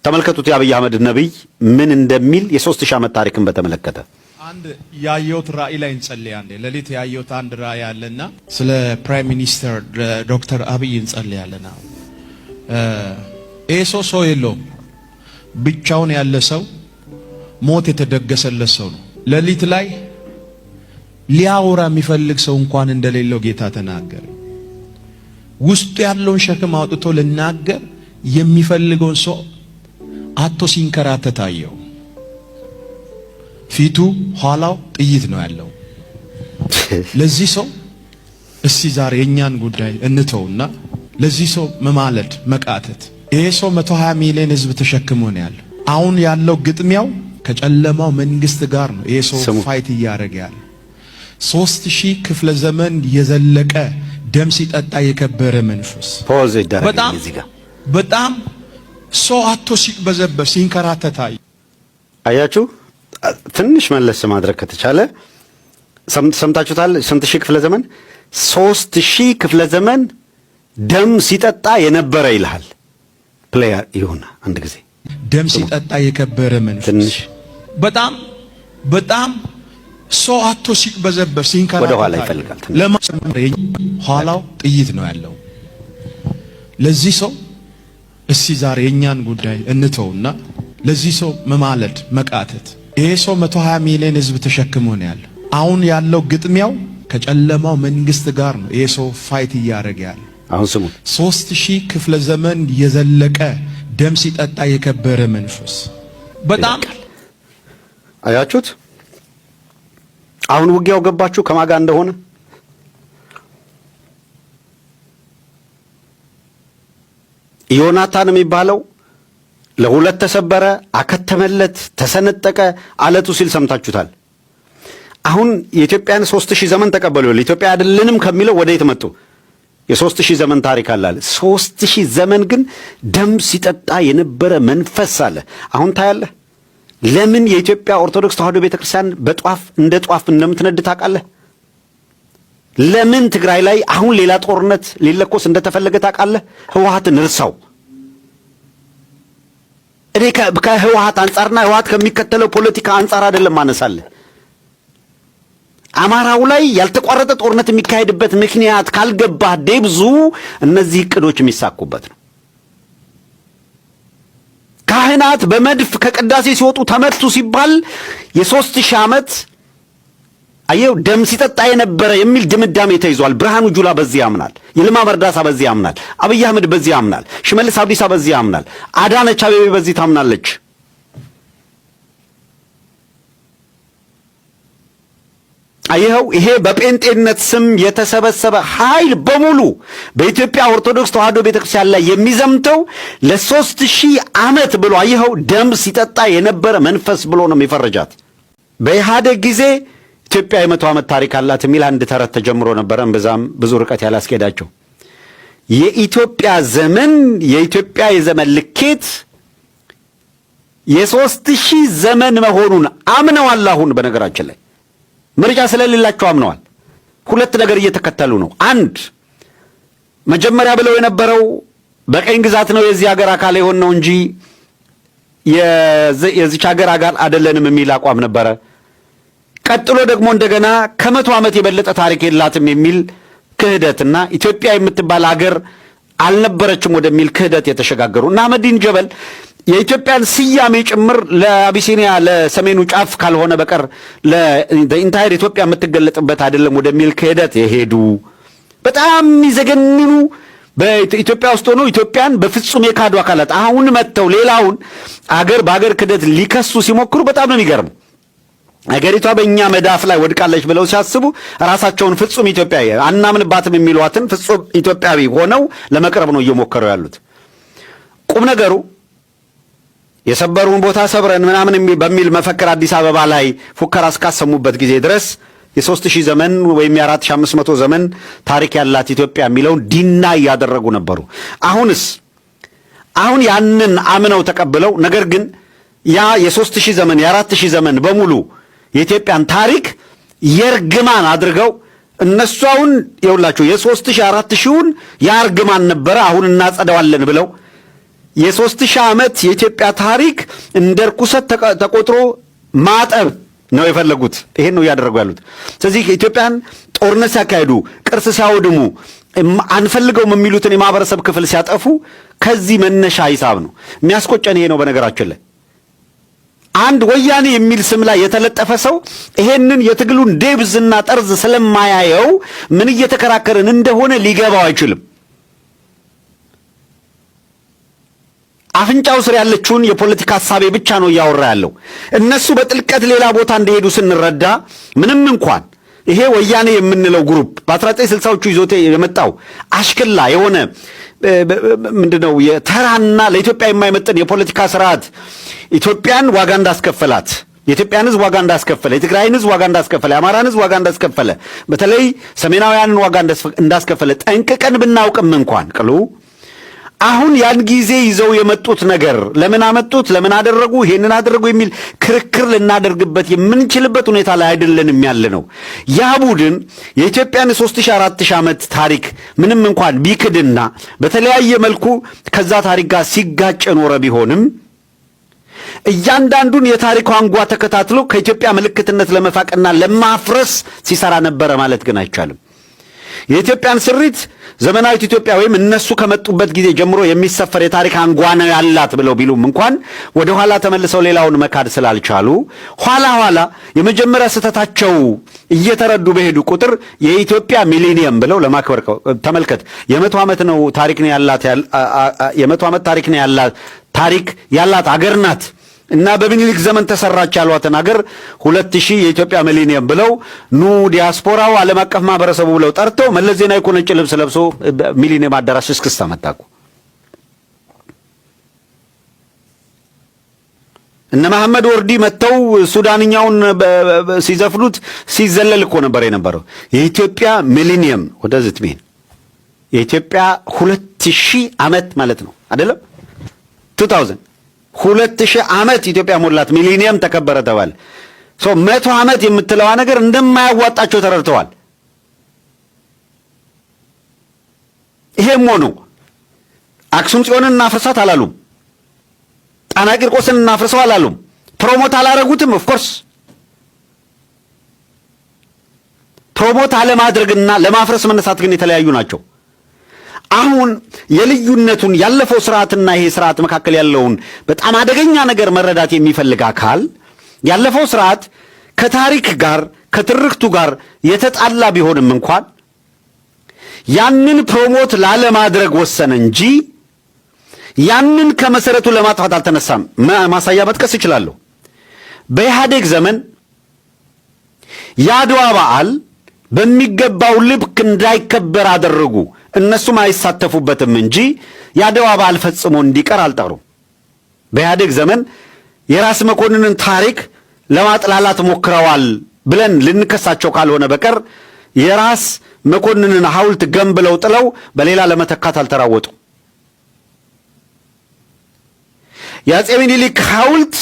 ተመልከቱት የአብይ አህመድ ነብይ ምን እንደሚል የ3000 ዓመት ታሪክን በተመለከተ አንድ ያየሁት ራእይ ላይ እንጸልያለን። ለሊት ያየሁት አንድ ራእይ አለና ስለ ፕራይም ሚኒስተር ዶክተር አብይ እንጸልያለና ሰው የለውም ብቻውን ያለ ሰው ሞት የተደገሰለት ሰው ነው። ለሊት ላይ ሊያወራ የሚፈልግ ሰው እንኳን እንደሌለው ጌታ ተናገረ። ውስጡ ያለውን ሸክም አውጥቶ ለናገር የሚፈልገውን ሰው አቶ ሲንከራተት አየው። ፊቱ ኋላው ጥይት ነው ያለው። ለዚህ ሰው እስቲ ዛሬ የኛን ጉዳይ እንተውና ለዚህ ሰው መማለድ መቃተት። ይሄ ሰው 120 ሚሊዮን ህዝብ ተሸክሞ ነው ያለው። አሁን ያለው ግጥሚያው ከጨለማው መንግስት ጋር ነው። ይሄ ሰው ፋይት እያደረገ ያለ 3000 ክፍለ ዘመን የዘለቀ ደም ሲጠጣ የከበረ መንፈስ ፖዝ ይደረጋል። እዚህ ጋር በጣም ሰው አቶ ሲበዘበዝ ሲንከራተት አያችሁ። ትንሽ መለስ ማድረግ ከተቻለ ሰምታችሁታል። ስንት ሺህ ክፍለ ዘመን? 3000 ክፍለ ዘመን ደም ሲጠጣ የነበረ ይልሃል። ፕሌየር ይሁን አንድ ጊዜ ደም ሲጠጣ የከበረ መንፈስ ትንሽ በጣም ሰው አቶ ሲበዘበዝ ሲንከራተት ወደ ኋላ ይፈልጋል። ለማሰመር ኋላው ጥይት ነው ያለው። ለዚህ ሰው እስቲ ዛሬ የኛን ጉዳይ እንተውና ለዚህ ሰው መማለድ መቃተት። ይሄ ሰው 120 ሚሊዮን ህዝብ ተሸክሞ ነው ያለው። አሁን ያለው ግጥሚያው ከጨለማው መንግስት ጋር ነው። ይሄ ሰው ፋይት እያደረገ ያለ አሁን ስሙ 3000 ክፍለ ዘመን የዘለቀ ደም ሲጠጣ የከበረ መንፈስ በጣም አያችሁት። አሁን ውጊያው ገባችሁ ከማጋ እንደሆነ። ዮናታን የሚባለው ለሁለት ተሰበረ፣ አከተመለት፣ ተሰነጠቀ አለቱ ሲል ሰምታችሁታል። አሁን የኢትዮጵያን 3000 ዘመን ተቀበሉ። ለኢትዮጵያ አይደለንም ከሚለው ወደ የት መጡ? የ3000 ዘመን ታሪክ አለ። 3000 ዘመን ግን ደም ሲጠጣ የነበረ መንፈስ አለ። አሁን ታያለህ። ለምን የኢትዮጵያ ኦርቶዶክስ ተዋሕዶ ቤተክርስቲያን በጧፍ እንደ ጧፍ እንደምትነድ ታውቃለህ? ለምን ትግራይ ላይ አሁን ሌላ ጦርነት ሊለኮስ እንደተፈለገ ታውቃለህ? ህወሓትን እርሳው። እኔ ከህወሓት አንጻርና ህወሓት ከሚከተለው ፖለቲካ አንጻር አይደለም ማነሳለህ። አማራው ላይ ያልተቋረጠ ጦርነት የሚካሄድበት ምክንያት ካልገባህ ደብዙ እነዚህ እቅዶች የሚሳኩበት ነው። ካህናት በመድፍ ከቅዳሴ ሲወጡ ተመቱ ሲባል የ3000 ዓመት አየው ደም ሲጠጣ የነበረ የሚል ድምዳሜ ተይዟል። ብርሃኑ ጁላ በዚህ ያምናል። ይልማ መርዳሳ በዚህ ያምናል። አብይ አህመድ በዚህ ያምናል። ሽመልስ አብዲሳ በዚህ ያምናል። አዳነች አቤቤ በዚህ ታምናለች። አየው ይሄ በጴንጤነት ስም የተሰበሰበ ኃይል በሙሉ በኢትዮጵያ ኦርቶዶክስ ተዋሕዶ ቤተክርስቲያን ላይ የሚዘምተው ለ3000 ዓመት ብሎ አየው ደም ሲጠጣ የነበረ መንፈስ ብሎ ነው የሚፈርጃት። በኢህአዴግ ጊዜ ኢትዮጵያ የ100 ዓመት ታሪክ አላት የሚል አንድ ተረት ተጀምሮ ነበር። በዛም ብዙ ርቀት ያላስኬዳቸው የኢትዮጵያ ዘመን የኢትዮጵያ የዘመን ልኬት የ3000 ዘመን መሆኑን አምነዋል። አሁን በነገራችን ላይ ምርጫ ስለሌላቸው አምነዋል። ሁለት ነገር እየተከተሉ ነው። አንድ መጀመሪያ ብለው የነበረው በቀኝ ግዛት ነው የዚህ ሀገር አካል የሆን ነው እንጂ የዚች ሀገር አጋር አይደለንም የሚል አቋም ነበረ። ቀጥሎ ደግሞ እንደገና ከ100 ዓመት የበለጠ ታሪክ የላትም የሚል ክህደትና ኢትዮጵያ የምትባል ሀገር አልነበረችም ወደሚል ክህደት የተሸጋገሩ እና አህመዲን ጀበል የኢትዮጵያን ስያሜ ጭምር ለአቢሲኒያ ለሰሜኑ ጫፍ ካልሆነ በቀር ለኢንታየር ኢትዮጵያ የምትገለጥበት አይደለም ወደሚል ክህደት የሄዱ በጣም ይዘገንኑ በኢትዮጵያ ውስጥ ሆነው ኢትዮጵያን በፍጹም የካዱ አካላት አሁን መጥተው ሌላውን አገር በአገር ክህደት ሊከሱ ሲሞክሩ በጣም ነው የሚገርም። አገሪቷ በእኛ መዳፍ ላይ ወድቃለች ብለው ሲያስቡ ራሳቸውን ፍጹም ኢትዮጵያዊ አናምንባትም የሚሏትን ፍጹም ኢትዮጵያዊ ሆነው ለመቅረብ ነው እየሞከሩ ያሉት። ቁም ነገሩ የሰበሩን ቦታ ሰብረን ምናምን በሚል መፈክር አዲስ አበባ ላይ ፉከራ እስካሰሙበት ጊዜ ድረስ የ3000 ዘመን ወይም የ4500 ዘመን ታሪክ ያላት ኢትዮጵያ የሚለውን ዲና እያደረጉ ነበሩ። አሁን ያንን አምነው ተቀብለው ነገር ግን ያ የ3000 ዘመን የ4000 ዘመን በሙሉ የኢትዮጵያን ታሪክ የርግማን አድርገው እነሱ አሁን ይውላችሁ የ3000 4000ን ያርግማን ነበረ አሁን እናጸደዋለን ብለው የ3000 ዓመት የኢትዮጵያ ታሪክ እንደ ርኩሰት ተቆጥሮ ማጠብ ነው የፈለጉት። ይሄን ነው ያደረጉ ያሉት። ስለዚህ ኢትዮጵያን ጦርነት ሲያካሂዱ፣ ቅርስ ሲያወድሙ፣ አንፈልገውም የሚሉትን የማህበረሰብ ክፍል ሲያጠፉ ከዚህ መነሻ ሂሳብ ነው። የሚያስቆጨን ይሄ ነው። በነገራችን ላይ አንድ ወያኔ የሚል ስም ላይ የተለጠፈ ሰው ይሄንን የትግሉን ዴብዝና ጠርዝ ስለማያየው ምን እየተከራከርን እንደሆነ ሊገባው አይችልም። አፍንጫው ስር ያለችውን የፖለቲካ ሐሳቤ ብቻ ነው እያወራ ያለው። እነሱ በጥልቀት ሌላ ቦታ እንደሄዱ ስንረዳ ምንም እንኳን ይሄ ወያኔ የምንለው ግሩፕ በ1960ዎቹ ይዞት የመጣው አሽከላ የሆነ ምንድነው የተራና ለኢትዮጵያ የማይመጥን የፖለቲካ ስርዓት ኢትዮጵያን ዋጋ እንዳስከፈላት፣ የኢትዮጵያን ሕዝብ ዋጋ እንዳስከፈለ፣ የትግራይን ሕዝብ ዋጋ እንዳስከፈለ፣ የአማራን ሕዝብ ዋጋ እንዳስከፈለ፣ በተለይ ሰሜናውያንን ዋጋ እንዳስከፈለ ጠንቅቀን ብናውቅም እንኳን ቅሉ አሁን ያን ጊዜ ይዘው የመጡት ነገር ለምን አመጡት፣ ለምን አደረጉ፣ ይሄንን አደረጉ የሚል ክርክር ልናደርግበት የምንችልበት ሁኔታ ላይ አይደለንም ያለ ነው። ያ ቡድን የኢትዮጵያን 3000-4000 ዓመት ታሪክ ምንም እንኳን ቢክድና በተለያየ መልኩ ከዛ ታሪክ ጋር ሲጋጭ ኖረ ቢሆንም እያንዳንዱን የታሪክ አንጓ ተከታትሎ ከኢትዮጵያ ምልክትነት ለመፋቅና ለማፍረስ ሲሰራ ነበረ ማለት ግን አይቻልም። የኢትዮጵያን ስሪት ዘመናዊት ኢትዮጵያ ወይም እነሱ ከመጡበት ጊዜ ጀምሮ የሚሰፈር የታሪክ አንጓ ነው ያላት ብለው ቢሉም እንኳን ወደ ኋላ ተመልሰው ሌላውን መካድ ስላልቻሉ ኋላ የመጀመሪያ ስህተታቸው እየተረዱ በሄዱ ቁጥር የኢትዮጵያ ሚሊኒየም ብለው ለማክበር ተመልከት። የ100 ዓመት ነው ታሪክ ነው ያላት የ100 ዓመት ታሪክ ያላት አገር ናት እና በሚኒሊክ ዘመን ተሰራች ያሏትን አገር 2000 የኢትዮጵያ ሚሊኒየም ብለው ኑ ዲያስፖራው ዓለም አቀፍ ማህበረሰቡ ብለው ጠርተው መለስ ዜናዊ እኮ ነጭ ልብስ ለብሶ ሚሊኒየም አዳራሽ እስክስታ መጣቁ። እነ መሐመድ ወርዲ መተው ሱዳንኛውን ሲዘፍኑት ሲዘለል እኮ ነበር የነበረው። የኢትዮጵያ ሚሊኒየም ወደዚህ ምን የኢትዮጵያ 2000 ዓመት ማለት ነው አይደለም 2000 ዓመት ኢትዮጵያ ሞላት፣ ሚሊኒየም ተከበረ ተባለ። 100 ዓመት የምትለዋ ነገር እንደማያዋጣቸው ተረድተዋል። ይሄም ሆኖ አክሱም ጽዮንን እናፍርሳት አላሉም። ጣና ቂርቆስን እናፍርሰው አላሉም። ፕሮሞት አላረጉትም። ኦፍኮርስ ፕሮሞት አለማድረግና ለማፍረስ መነሳት ግን የተለያዩ ናቸው። አሁን የልዩነቱን ያለፈው ስርዓትና ይሄ ስርዓት መካከል ያለውን በጣም አደገኛ ነገር መረዳት የሚፈልግ አካል ያለፈው ስርዓት ከታሪክ ጋር ከትርክቱ ጋር የተጣላ ቢሆንም እንኳን ያንን ፕሮሞት ላለማድረግ ወሰነ እንጂ ያንን ከመሰረቱ ለማጥፋት አልተነሳም። ማሳያ መጥቀስ እችላለሁ። በኢህአዴግ ዘመን የአድዋ በዓል በሚገባው ልክ እንዳይከበር አደረጉ። እነሱም አይሳተፉበትም እንጂ የአድዋ በዓል ፈጽሞ እንዲቀር አልጠሩም። በኢህአዴግ ዘመን የራስ መኮንንን ታሪክ ለማጥላላት ሞክረዋል ብለን ልንከሳቸው ካልሆነ በቀር የራስ መኮንንን ሐውልት ገንብለው ጥለው በሌላ ለመተካት አልተራወጡ። የአፄ ምኒልክ ሐውልት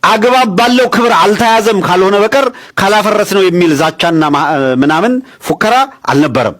አግባብ ባለው ክብር አልተያዘም ካልሆነ በቀር ካላፈረስ ነው የሚል ዛቻና ምናምን ፉከራ አልነበረም።